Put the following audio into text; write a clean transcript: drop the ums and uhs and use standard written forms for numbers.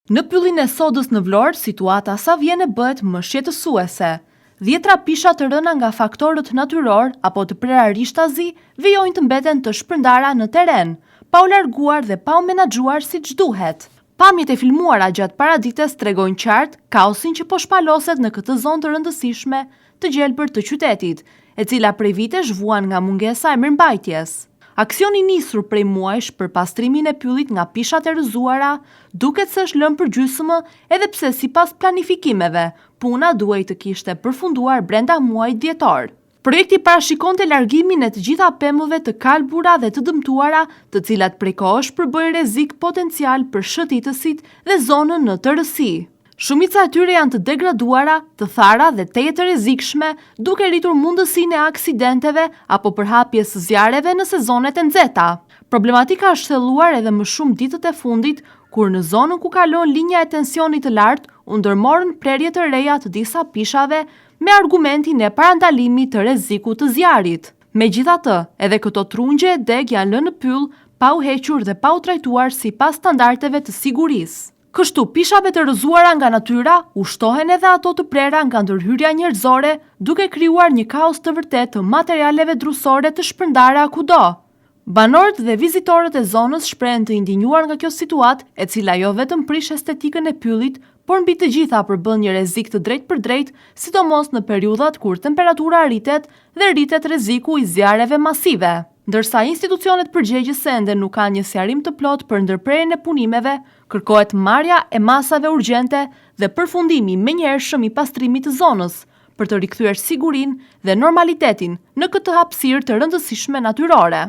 Në pyllin e sodës në Vlorë, situata sa vjen e bëhet më shqetësuese. 10 pisha të rëna nga faktorët natyror apo të prerarishtazi vijojnë të mbeten të shpërndara në teren, pa u larguar dhe pa u menaxhuar siç duhet. Pamjet e filmuara gjatë paradites tregojnë qartë kaosin që po shpaloset në këtë zonë të rëndësishme të gjelbër të qytetit, e cila prej vitesh vuan nga mungesa e mirëmbajtjes. Aksioni nisur prej muajsh për pastrimin e pyllit nga pishat e rrëzuara duket se është lënë përgjysmë edhe pse sipas planifikimeve, puna duhej të kishte përfunduar brenda muajit dhjetor. Projekti parashikonte largimin e të gjitha pemëve të kalbura dhe të dëmtuara, të cilat prej kohësh përbëjnë rrezik potencial për shëtitësit dhe zonën në tërësi. Shumica e tyre janë të degraduara, të thara dhe teje të rrezikshme, duke rritur mundësinë e aksidenteve apo përhapjes së zjarreve në sezonet e nxehta. Problematika është thelluar edhe më shumë ditët e fundit, kur në zonën ku kalon linja e tensionit të lartë, u ndërmorën prerje të reja të disa pishave me argumentin e parandalimit të rrezikut të zjarrit. Megjithatë, edhe këto trungje e deg janë lënë në pyll, pa u hequr dhe pa u trajtuar sipas standardeve të sigurisë. Kështu, pishave të rrëzuara nga natyra ushtohen edhe ato të prera nga ndërhyrja njerëzore, duke krijuar një kaos të vërtet të materialeve drusore të shpërndara kudo. Banorët dhe vizitorët e zonës shprehen të indinjuar nga kjo situatë, e cila jo vetëm prish estetikën e pyllit, por mbi të gjitha përbën një rrezik të drejtë për drejtë, sidomos në periudhat kur temperatura rritet dhe rritet rreziku i zjarreve masive. Ndërsa institucionet përgjegjëse ende nuk kanë një sqarim të plotë për ndërprerjen e punimeve, kërkohet marrja e masave urgjente dhe përfundimi menjëhershëm i pastrimit të zonës, për të rikthyer sigurinë dhe normalitetin në këtë hapësirë të rëndësishme natyrore.